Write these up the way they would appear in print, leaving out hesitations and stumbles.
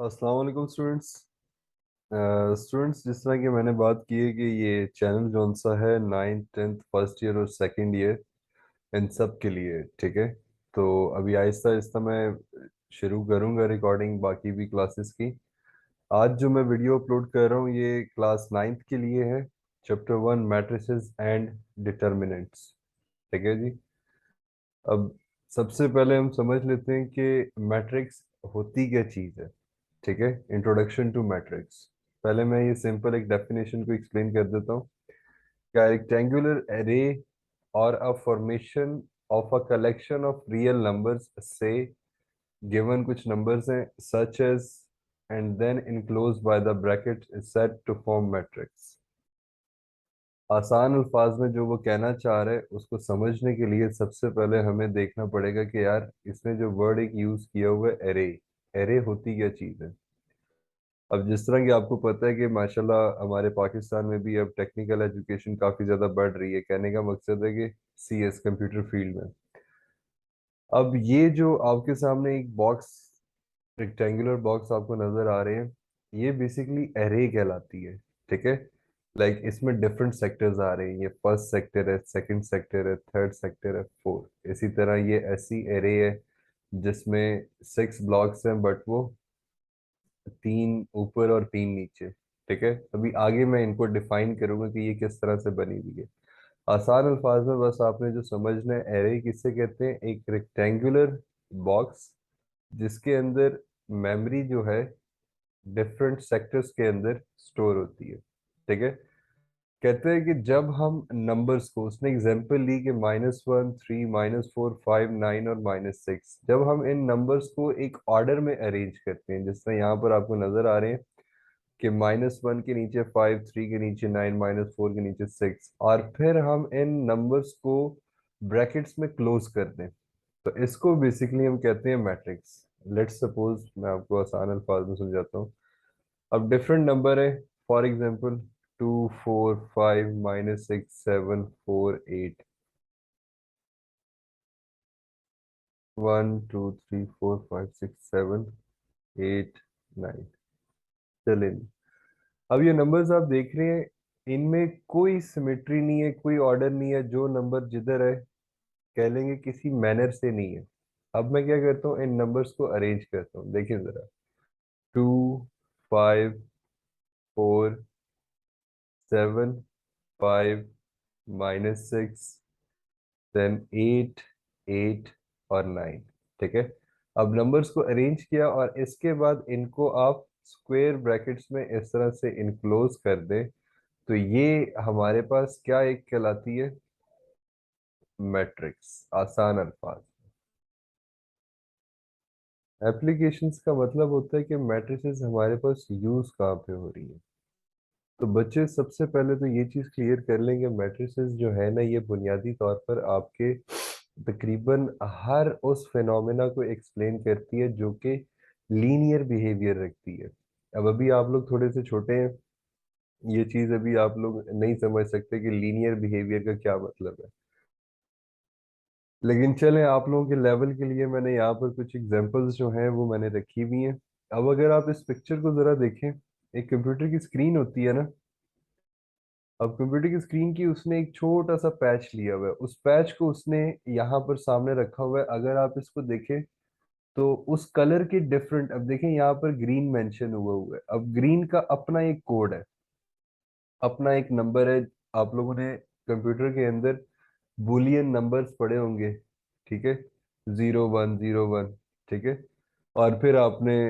अस्सलाम वालेकुम स्टूडेंट्स। जिस तरह की मैंने बात की है कि ये चैनल जौन सा है नाइन्थ टेंथ फर्स्ट ईयर और सेकंड ईयर इन सब के लिए, ठीक है। तो अभी आहिस्ता आहिस्ता मैं शुरू करूंगा रिकॉर्डिंग बाकी भी क्लासेस की। आज जो मैं वीडियो अपलोड कर रहा हूँ ये क्लास नाइन्थ के लिए है। चैप्टर 1 मैट्रिसेस एंड डिटर्मिनेंट्स, ठीक है जी। अब सबसे पहले हम समझ लेते हैं कि मैट्रिक्स होती क्या चीज़ है, ठीक है। Introduction to matrix. पहले मैं ये सिंपल एक डेफिनेशन को एक्सप्लेन कर देता हूँ। क्या रेक्टेंगुलर एरे और a formation of a collection of real numbers से गिवन कुछ नंबर्स हैं such as and then enclose by the bracket is said to form matrix. आसान अल्फाज में जो वो कहना चाह रहे हैं उसको समझने के लिए सबसे पहले हमें देखना पड़ेगा कि यार इसने जो वर्ड एक यूज किया हुआ है एरे, एरे होती क्या चीज़ है। अब जिस तरह की आपको पता है कि माशाल्लाह हमारे पाकिस्तान में भी अब टेक्निकल एजुकेशन काफ़ी ज़्यादा बढ़ रही है, कहने का मकसद है कि सीएस कंप्यूटर फील्ड में। अब ये जो आपके सामने एक बॉक्स, रेक्टेंगुलर बॉक्स आपको नज़र आ रहे हैं, ये बेसिकली एरे कहलाती है, ठीक है। लाइक इसमें डिफरेंट सेक्टर्स आ रहे हैं, ये फर्स्ट सेक्टर है, सेकंड सेक्टर है, थर्ड सेक्टर है, फोर्थ। इसी तरह ये ऐसी एरे है जिसमें 6 ब्लॉक्स हैं बट वो 3 ऊपर और 3 नीचे, ठीक है। अभी आगे मैं इनको डिफाइन करूंगा कि ये किस तरह से बनी हुई है। आसान अल्फाज में बस आपने जो समझना है, एरे किससे कहते हैं, एक रेक्टेंगुलर बॉक्स जिसके अंदर मेमोरी जो है डिफरेंट सेक्टर्स के अंदर स्टोर होती है, ठीक है। कहते हैं कि जब हम नंबर्स को, उसने एग्जांपल ली कि -1 3 -4 5 9 और -6, जब हम इन नंबर्स को एक ऑर्डर में अरेंज करते हैं, जिस तरह यहाँ पर आपको नजर आ रहे हैं कि -1 के नीचे 5, 3 के नीचे 9, -4 के नीचे 6, और फिर हम इन नंबर्स को ब्रैकेट्स में क्लोज कर दें, तो इसको बेसिकली हम कहते हैं मैट्रिक्स। लेट्स सपोज मैं आपको आसान अल्फाज में समझाता हूँ। अब डिफरेंट नंबर है, फॉर एग्जांपल 2 4 5 -6 7 4 8, 1 2 3 4 5 6 7 8 9। चलिए, अब ये नंबर्स आप देख रहे हैं, इनमें कोई सिमेट्री नहीं है, कोई ऑर्डर नहीं है। जो नंबर जिधर है कह लेंगे किसी मैनर से नहीं है। अब मैं क्या करता हूँ, इन नंबर्स को अरेंज करता हूँ, देखिए जरा। 2 5 4 7 5 -6, देन 8 8 और 9, ठीक है। अब नंबर्स को अरेंज किया और इसके बाद इनको आप स्क्वायर ब्रैकेट्स में इस तरह से इनक्लोज कर दें, तो ये हमारे पास क्या एक कहलाती है, मैट्रिक्स। आसान अल्फाज, एप्लीकेशंस का मतलब होता है कि मैट्रिसेस हमारे पास यूज कहाँ पे हो रही है। तो बच्चे सबसे पहले तो ये चीज क्लियर कर लेंगे, मैट्रिसेस जो है ना, ये बुनियादी तौर पर आपके तकरीबन हर उस फिनोमेना को एक्सप्लेन करती है जो कि लीनियर बिहेवियर रखती है। अब अभी आप लोग थोड़े से छोटे हैं, ये चीज अभी आप लोग नहीं समझ सकते कि लीनियर बिहेवियर का क्या मतलब है, लेकिन चलें आप लोगों के लेवल के लिए मैंने यहाँ पर कुछ एग्जांपल्स जो हैं वो मैंने रखी हुई हैं। अब अगर आप इस पिक्चर को जरा देखें, एक कंप्यूटर की स्क्रीन होती है ना। अब कंप्यूटर की स्क्रीन की उसने एक छोटा सा पैच लिया हुआ है, उस पैच को उसने यहाँ पर सामने रखा हुआ है। अगर आप इसको देखें तो उस कलर के डिफरेंट, अब देखें यहाँ पर ग्रीन मेंशन हुआ हुआ है। अब ग्रीन का अपना एक कोड है, अपना एक नंबर है। आप लोगों ने कंप्यूटर के अंदर बुलियन नंबर्स पढ़े होंगे, ठीक है। 0 1 0 1, ठीक है। और फिर आपने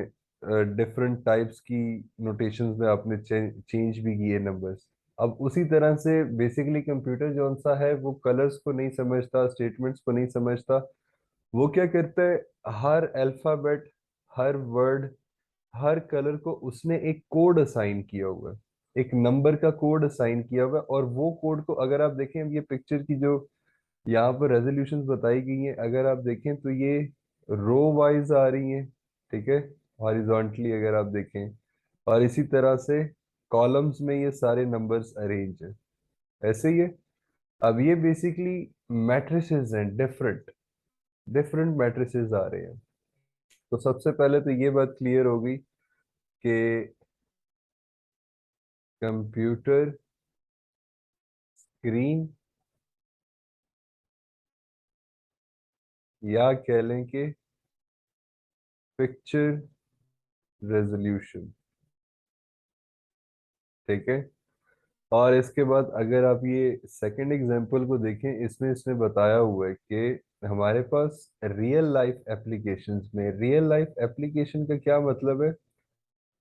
डिफरेंट टाइप्स की नोटेशंस में आपने चेंज भी किए नंबर्स। अब उसी तरह से बेसिकली कंप्यूटर जो सा है वो कलर्स को नहीं समझता, स्टेटमेंट्स को नहीं समझता। वो क्या करता है, हर अल्फाबेट, हर वर्ड, हर कलर को उसने एक कोड असाइन किया हुआ है, एक नंबर का कोड असाइन किया हुआ है। और वो कोड को अगर आप देखें, अब ये पिक्चर की जो यहाँ पर रेजोल्यूशंस बताई गई हैं, अगर आप देखें तो ये रो वाइज आ रही हैं, ठीक है, हॉरिजॉन्टली अगर आप देखें, और इसी तरह से कॉलम्स में ये सारे नंबर्स अरेंज हैं, ऐसे ही है। अब ये बेसिकली मैट्रिसेस हैं, डिफरेंट डिफरेंट मैट्रिसेस आ रहे हैं। तो सबसे पहले तो ये बात क्लियर होगी कि कंप्यूटर स्क्रीन, या कह लें कि पिक्चर रेजोल्यूशन। ठीक है। और इसके बाद अगर आप ये सेकंड एग्जांपल को देखें, इसमें इसने बताया हुआ है कि हमारे पास रियल लाइफ एप्लीकेशंस में, रियल लाइफ एप्लीकेशन का क्या मतलब है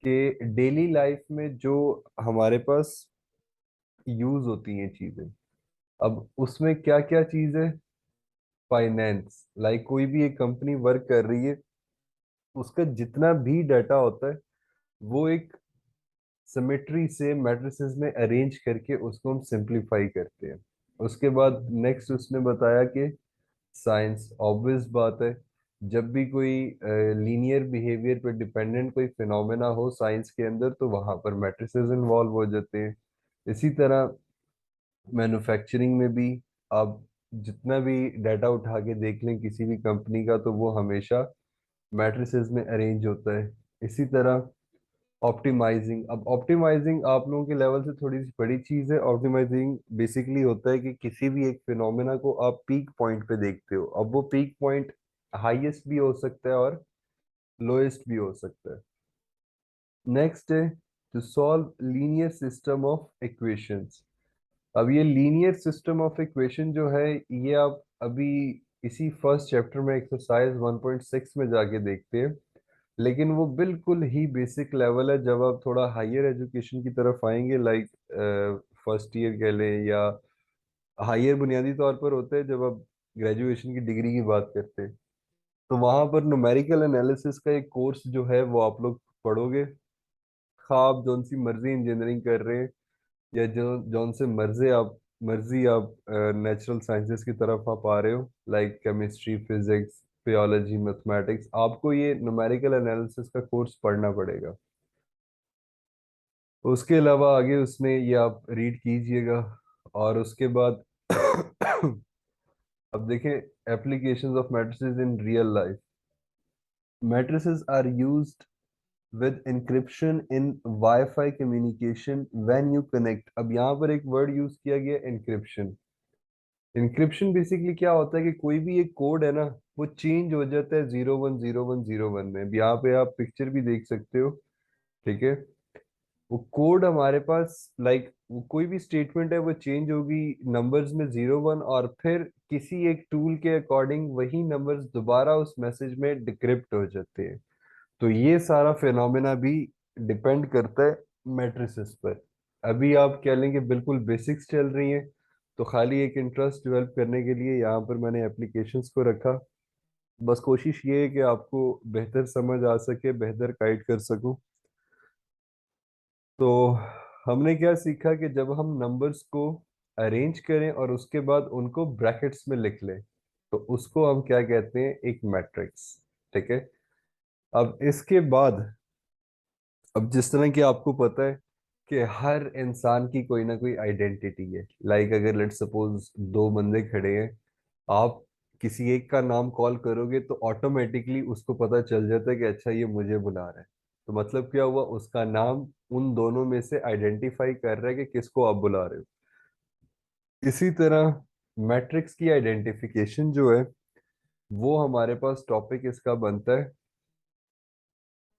कि डेली लाइफ में जो हमारे पास यूज होती हैं चीजें, अब उसमें क्या क्या चीज है। फाइनेंस, लाइक कोई भी एक कंपनी वर्क कर रही है, उसका जितना भी डाटा होता है वो एक सिमेट्री से मैट्रिसेस में अरेंज करके उसको हम सिंपलीफाई करते हैं। उसके बाद नेक्स्ट उसने बताया कि साइंस, ऑब्वियस बात है, जब भी कोई लीनियर बिहेवियर पे डिपेंडेंट कोई फिनोमेना हो साइंस के अंदर, तो वहां पर मैट्रिसेस इन्वॉल्व हो जाते हैं। इसी तरह मैन्युफैक्चरिंग में भी आप जितना भी डाटा उठा के देख लें किसी भी कंपनी का, तो वो हमेशा मैट्रिसेस में अरेंज होता है। इसी तरह ऑप्टिमाइजिंग, अब ऑप्टिमाइजिंग आप लोगों के लेवल से थोड़ी सी बड़ी चीज है। ऑप्टिमाइजिंग बेसिकली होता है कि किसी भी एक फिनोमेना को आप पीक पॉइंट पे देखते हो, अब वो पीक पॉइंट हाईएस्ट भी हो सकता है और लोएस्ट भी हो सकता है। नेक्स्ट है to solve linear system of equations. अब ये लीनियर सिस्टम ऑफ इक्वेशन जो है, ये आप अभी इसी फर्स्ट चैप्टर में एक्सरसाइज 1.6 में जाके देखते हैं, लेकिन वो बिल्कुल ही बेसिक लेवल है। जब आप थोड़ा हायर एजुकेशन की तरफ आएंगे, लाइक फर्स्ट ईयर कह लें, या हायर बुनियादी तौर पर होते हैं जब आप ग्रेजुएशन की डिग्री की बात करते हैं, तो वहां पर न्यूमेरिकल एनालिसिस का एक कोर्स जो है वो आप लोग पढ़ोगे। खा आप जौन सी मर्जी इंजीनियरिंग कर रहे हैं, या जो जौन से मर्जी आप नेचुरल साइंसेस की तरफ आप आ रहे हो, like chemistry, physics, biology, mathematics, आपको ये न्यूमेरिकल एनालिसिस का कोर्स पढ़ना पड़ेगा। उसके अलावा आगे उसमें ये आप रीड कीजिएगा। और उसके बाद अब देखें applications of matrices in real life. Matrices are used with encryption in Wi-Fi communication when you connect। अब यहाँ पर एक वर्ड यूज किया गया, encryption। encryption बेसिकली क्या होता है कि कोई भी एक कोड है ना, वो चेंज हो जाता है 010101 में। अब यहाँ पे आप पिक्चर भी देख सकते हो। ठीक है। वो कोड हमारे पास, लाइक वो कोई भी स्टेटमेंट है वो चेंज होगी नंबर्स में 01, और फिर किसी एक टूल के अकॉर्डिंग वही नंबर्स दोबारा उस मैसेज में डिक्रिप्ट हो जाते हैं। तो ये सारा फिनोमेना भी डिपेंड करता है मैट्रिसेस पर। अभी आप कह लेंगे बिल्कुल बेसिक्स चल रही हैं, तो खाली एक इंटरेस्ट डेवलप करने के लिए यहाँ पर मैंने एप्लीकेशंस को रखा। बस कोशिश ये है कि आपको बेहतर समझ आ सके, बेहतर गाइड कर सकूं। तो हमने क्या सीखा कि जब हम नंबर्स को अरेंज करें और उसके बाद उनको ब्रैकेट्स में लिख लें, तो उसको हम क्या कहते हैं, एक मैट्रिक्स। ठीक है। अब इसके बाद, अब जिस तरह कि आपको पता है कि हर इंसान की कोई ना कोई आइडेंटिटी है, लाइक अगर लेट सपोज दो बंदे खड़े हैं, आप किसी एक का नाम कॉल करोगे तो ऑटोमेटिकली उसको पता चल जाता है कि अच्छा ये मुझे बुला रहा है। तो मतलब क्या हुआ, उसका नाम उन दोनों में से आइडेंटिफाई कर रहा है कि किसको आप बुला रहे हो। इसी तरह मैट्रिक्स की आइडेंटिफिकेशन जो है, वो हमारे पास टॉपिक इसका बनता है।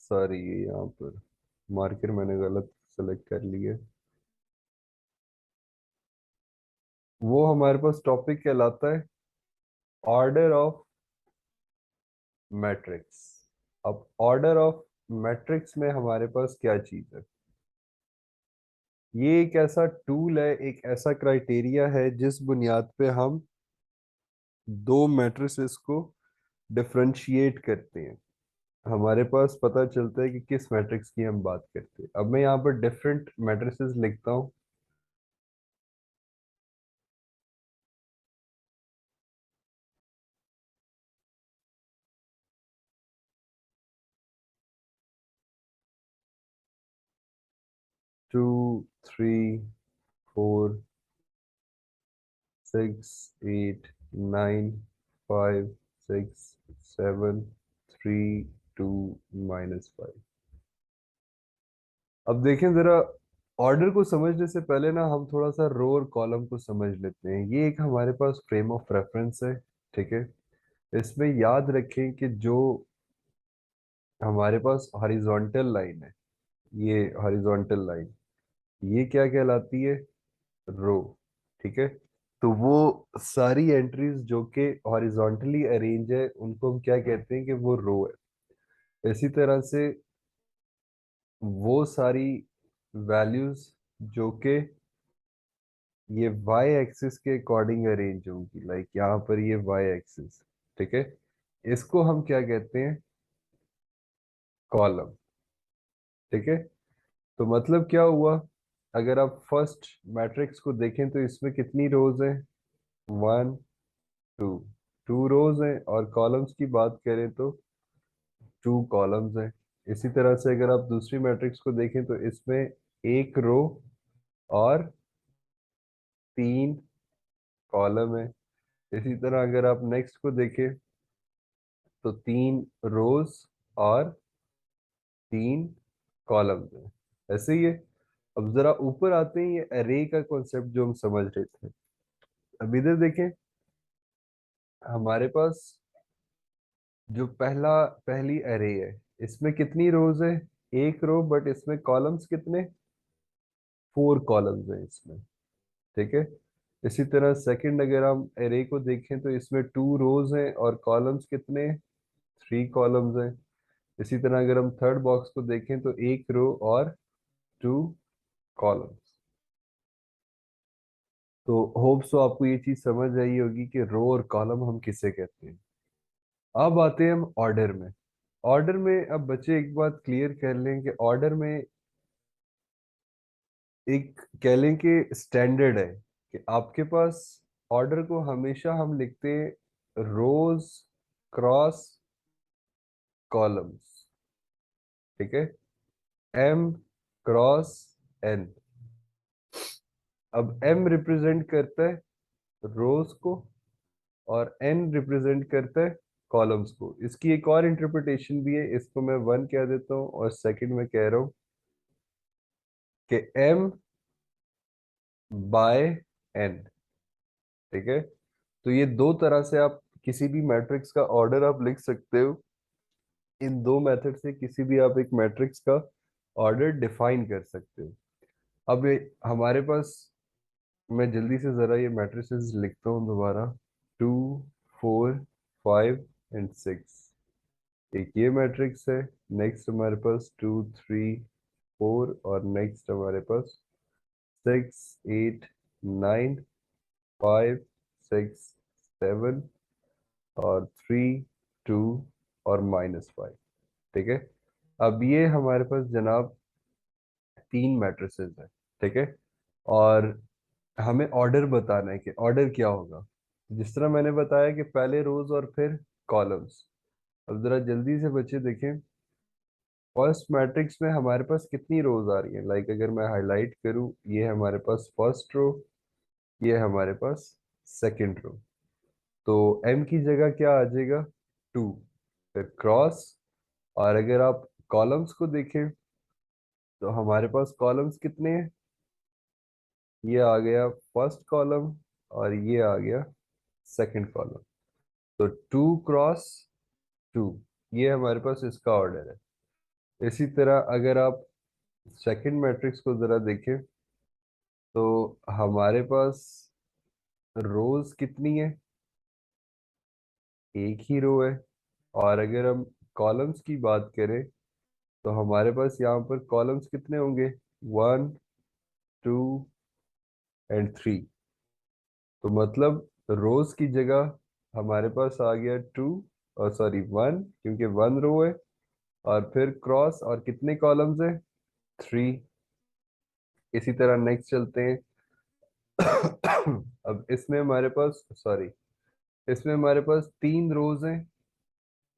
सॉरी, यहाँ पर मार्कर मैंने गलत सेलेक्ट कर लिया। वो हमारे पास टॉपिक कहलाता है ऑर्डर ऑफ मैट्रिक्स। अब ऑर्डर ऑफ मैट्रिक्स में हमारे पास क्या चीज है, ये एक ऐसा टूल है, एक ऐसा क्राइटेरिया है जिस बुनियाद पे हम दो मैट्रिसेस को डिफरेंशिएट करते हैं। हमारे पास पता चलता है कि किस मैट्रिक्स की हम बात करते हैं। अब मैं यहाँ पर डिफरेंट मैट्रिसेस लिखता हूँ। 2 3 4 6 8 9 5 6 7 3 2 -5। अब देखें जरा, ऑर्डर को समझने से पहले ना हम थोड़ा सा रो और कॉलम को समझ लेते हैं। ये एक हमारे पास फ्रेम ऑफ रेफरेंस है, ठीक है। इसमें याद रखें कि जो हमारे पास हॉरिजॉन्टल लाइन है, ये हॉरिजॉन्टल लाइन, ये क्या कहलाती है? रो, ठीक है। तो वो सारी एंट्रीज जो कि हॉरिजॉन्टली अरेंज है उनको हम क्या कहते हैं कि वो रो है। इसी तरह से वो सारी वैल्यूज जो कि ये वाई एक्सिस के अकॉर्डिंग अरेंज होंगी, लाइक यहाँ पर ये वाई एक्सिस, ठीक है, इसको हम क्या कहते हैं? कॉलम, ठीक है। तो मतलब क्या हुआ? अगर आप फर्स्ट मैट्रिक्स को देखें तो इसमें कितनी रोज हैं? वन, टू, टू रोज हैं। और कॉलम्स की बात करें तो टू कॉलम्स हैं। इसी तरह से अगर आप दूसरी मैट्रिक्स को देखें तो इसमें एक रो और तीन कॉलम है। इसी तरह अगर आप नेक्स्ट को देखें तो तीन रोज और तीन कॉलम्स हैं। ऐसे ही है। अब जरा ऊपर आते हैं, ये अरे का कॉन्सेप्ट जो हम समझ रहे थे। अब इधर देखें, हमारे पास जो पहली अरे है, इसमें कितनी रोज है? एक रो, बट इसमें कॉलम्स कितने? फोर कॉलम्स हैं इसमें, ठीक है। इसी तरह सेकंड अगर हम एरे को देखें तो इसमें टू रोज हैं और कॉलम्स कितने? थ्री कॉलम्स हैं। इसी तरह अगर हम थर्ड बॉक्स को देखें तो एक रो और टू कॉलम्स। तो होप सो आपको ये चीज समझ आई होगी कि रो और कॉलम हम किसे कहते हैं। अब आते हैं हम ऑर्डर में। ऑर्डर में अब बच्चे एक बात क्लियर कर लें कि ऑर्डर में एक कह लें कि स्टैंडर्ड है कि आपके पास ऑर्डर को हमेशा हम लिखते हैं रोज क्रॉस कॉलम्स, ठीक है, एम क्रॉस एन। अब एम रिप्रेजेंट करता है रोज को और एन रिप्रेजेंट करता है कॉलम्स को। इसकी एक और इंटरप्रिटेशन भी है, इसको मैं वन कह देता हूँ और सेकंड में कह रहा हूँ कि एम बाय एन, ठीक है। तो ये दो तरह से आप किसी भी मैट्रिक्स का ऑर्डर आप लिख सकते हो। इन दो मेथड से किसी भी आप एक मैट्रिक्स का ऑर्डर डिफाइन कर सकते हो। अब ये हमारे पास, मैं जल्दी से जरा ये मैट्रिसेस लिखता हूँ दोबारा। Two, four, five and six, एक ये मैट्रिक्स है। नेक्स्ट हमारे पास टू, थ्री, फोर, और नेक्स्ट हमारे पास six, eight, nine, five, six, seven, और थ्री, टू, और -5, ठीक है। अब ये हमारे पास जनाब तीन मैट्रिसेस है, ठीक है। और हमें ऑर्डर बताना है कि ऑर्डर क्या होगा। जिस तरह मैंने बताया कि पहले रोज और फिर कॉलम्स। अब जरा जल्दी से बच्चे देखें, फर्स्ट मैट्रिक्स में हमारे पास कितनी रोज आ रही है? लाइक अगर मैं हाईलाइट करूं, ये हमारे पास फर्स्ट रो, ये हमारे पास सेकंड रो। तो एम की जगह क्या आ जाएगा? टू, फिर क्रॉस। और अगर आप कॉलम्स को देखें तो हमारे पास कॉलम्स कितने हैं? ये आ गया फर्स्ट कॉलम और ये आ गया सेकंड कॉलम। तो टू क्रॉस टू, ये हमारे पास इसका ऑर्डर है। इसी तरह अगर आप सेकंड मैट्रिक्स को जरा देखें तो हमारे पास रोज कितनी है? एक ही रो है। और अगर हम कॉलम्स की बात करें तो हमारे पास यहाँ पर कॉलम्स कितने होंगे? One, two and three. तो मतलब रोज की जगह हमारे पास आ गया टू, और सॉरी वन, क्योंकि वन रो है। और फिर क्रॉस, और कितने कॉलम्स हैं? थ्री। इसी तरह नेक्स्ट चलते हैं। अब इसमें हमारे पास, सॉरी, इसमें हमारे पास तीन रोज हैं।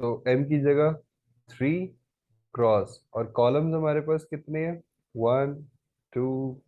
तो एम की जगह थ्री क्रॉस, और कॉलम्स हमारे पास कितने हैं? One, to